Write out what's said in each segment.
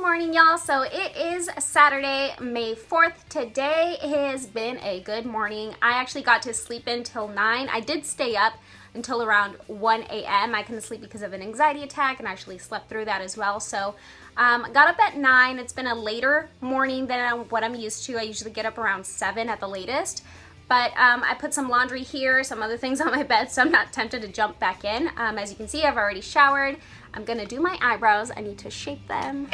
morning, y'all. So it is Saturday, May 4th. Today has been a good morning. I actually got to sleep until 9. I did stay up until around 1 a.m. I couldn't sleep because of an anxiety attack and actually slept through that as well. So got up at 9. It's been a later morning than what I'm used to. I usually get up around 7 at the latest. But I put some laundry here, some other things on my bed, so I'm not tempted to jump back in. As you can see, I've already showered. I'm gonna do my eyebrows. I need to shape them,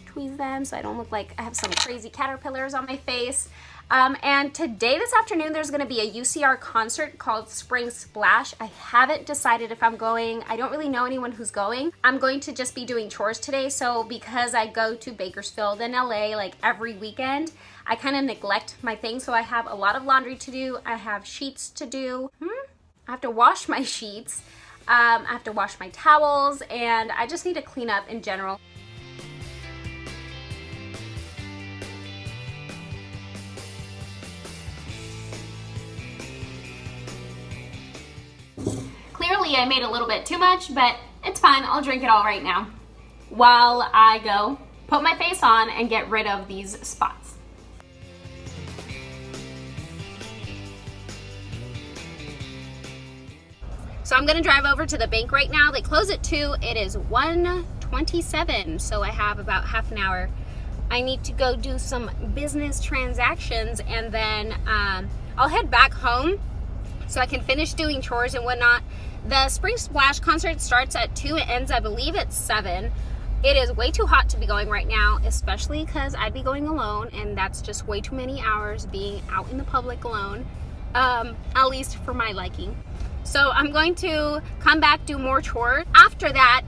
tweeze them, so I don't look like I have some crazy caterpillars on my face. And today, this afternoon, there's gonna be a UCR concert called Spring Splash. I haven't decided if I'm going. I don't really know anyone who's going. I'm going to just be doing chores today, so because I go to Bakersfield in LA like every weekend, I kind of neglect my things, so I have a lot of laundry to do. I have sheets to do. I have to wash my sheets. I have to wash my towels, and I just need to clean up in general. Clearly I made a little bit too much, but it's fine. I'll drink it all right now while I go put my face on and get rid of these spots. So I'm gonna drive over to the bank right now. They close at 2. It is 1:27, so I have about half an hour. I need to go do some business transactions, and then I'll head back home so I can finish doing chores and whatnot. The Spring Splash concert starts at 2. It ends, I believe, at 7. It is way too hot to be going right now, especially because I'd be going alone, and that's just way too many hours being out in the public alone, at least for my liking. So I'm going to come back, do more chores. After that,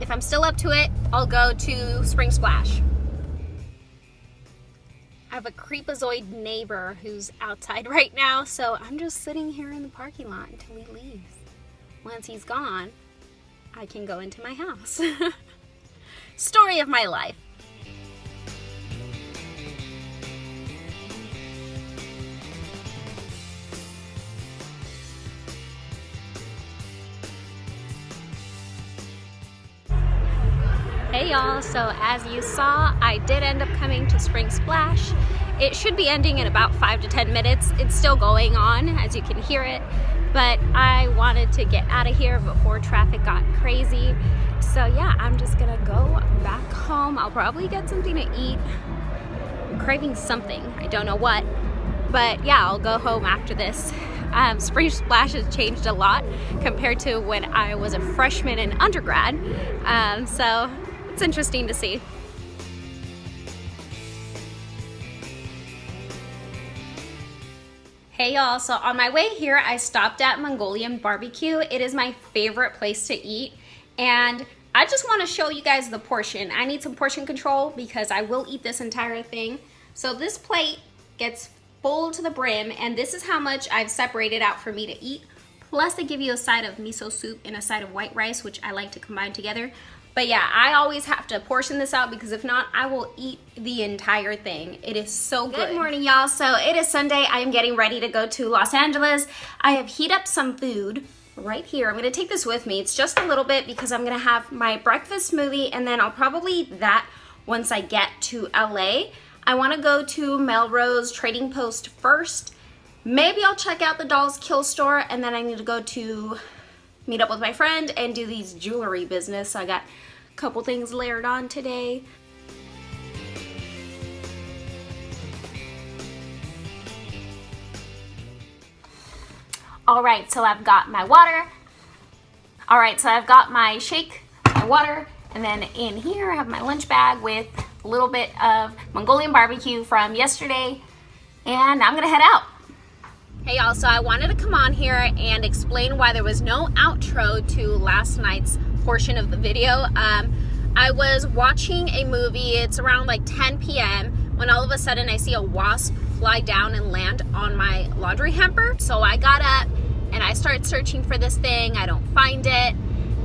if I'm still up to it, I'll go to Spring Splash. I have a creepazoid neighbor who's outside right now, so I'm just sitting here in the parking lot until he leaves. Once he's gone, I can go into my house. Story of my life. Hey y'all, so as you saw, I did end up coming to Spring Splash. It should be ending in about 5 to 10 minutes. It's still going on, as you can hear it, but I wanted to get out of here before traffic got crazy. So yeah, I'm just gonna go back home. I'll probably get something to eat. I'm craving something, I don't know what, but yeah, I'll go home after this. Spring Splash has changed a lot compared to when I was a freshman in undergrad, so it's interesting to see. Hey y'all, so on my way here, I stopped at Mongolian Barbecue. It is my favorite place to eat, and I just want to show you guys the portion. I need some portion control because I will eat this entire thing. So this plate gets full to the brim, and this is how much I've separated out for me to eat. Plus they give you a side of miso soup and a side of white rice, which I like to combine together. But yeah, I always have to portion this out because if not, I will eat the entire thing. It is so good. Good morning, y'all. So it is Sunday. I am getting ready to go to Los Angeles. I have heated up some food right here. I'm gonna take this with me. It's just a little bit because I'm gonna have my breakfast smoothie, and then I'll probably eat that once I get to LA. I wanna go to Melrose Trading Post first. Maybe I'll check out the Dolls Kill store, and then I need to go to meet up with my friend and do these jewelry business. So I got a couple things layered on today. All right, so I've got my water. All right, so I've got my shake, my water, and then in here I have my lunch bag with a little bit of Mongolian barbecue from yesterday, and I'm gonna head out. Hey y'all, so I wanted to come on here and explain why there was no outro to last night's portion of the video. I was watching a movie. It's around like 10 p.m. when all of a sudden I see a wasp fly down and land on my laundry hamper. So I got up and I start searching for this thing. I don't find it,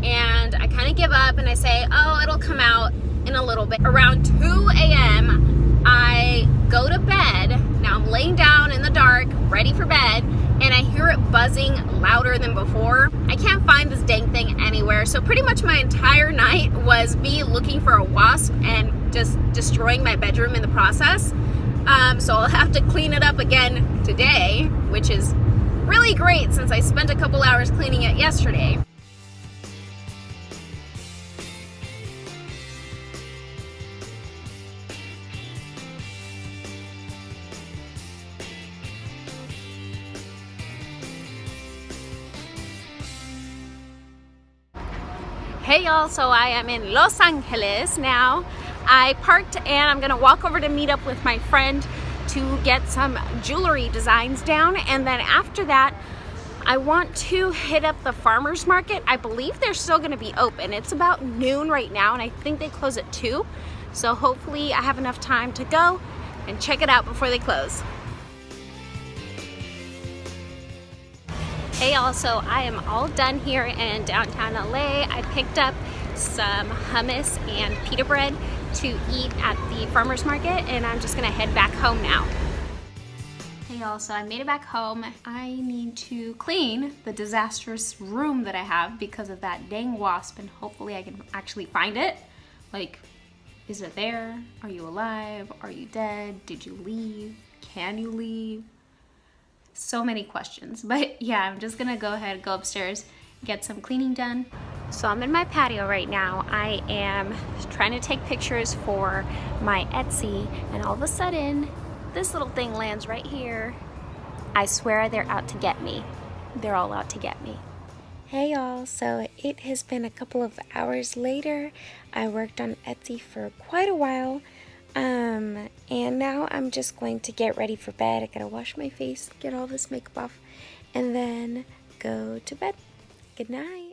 and I kind of give up and I say, oh, it'll come out in a little bit. Around 2 a.m. I go to bed. Now I'm laying down in the dark, ready for bed, and I hear it buzzing louder than before. I can't find this dang thing anywhere. So pretty much my entire night was me looking for a wasp and just destroying my bedroom in the process. So I'll have to clean it up again today, which is really great since I spent a couple hours cleaning it yesterday. Hey y'all, so I am in Los Angeles now. I parked and I'm gonna walk over to meet up with my friend to get some jewelry designs down, and then after that I want to hit up the farmers market. I believe they're still gonna be open. It's about noon right now and I think they close at 2, so hopefully I have enough time to go and check it out before they close. Hey y'all, so I am all done here in downtown LA. I picked up some hummus and pita bread to eat at the farmers market, and I'm just gonna head back home now. Hey y'all, so I made it back home. I need to clean the disastrous room that I have because of that dang wasp, and hopefully I can actually find it. Like, is it there? Are you alive? Are you dead? Did you leave? Can you leave? So many questions, but yeah, I'm just gonna go ahead, go upstairs, get some cleaning done. So I'm in my patio right now. I am trying to take pictures for my Etsy, and all of a sudden this little thing lands right here. I swear they're out to get me. They're all out to get me. Hey y'all, so it has been a couple of hours later. I worked on Etsy for quite a while. And now I'm just going to get ready for bed. I gotta wash my face, get all this makeup off, and then go to bed. Good night.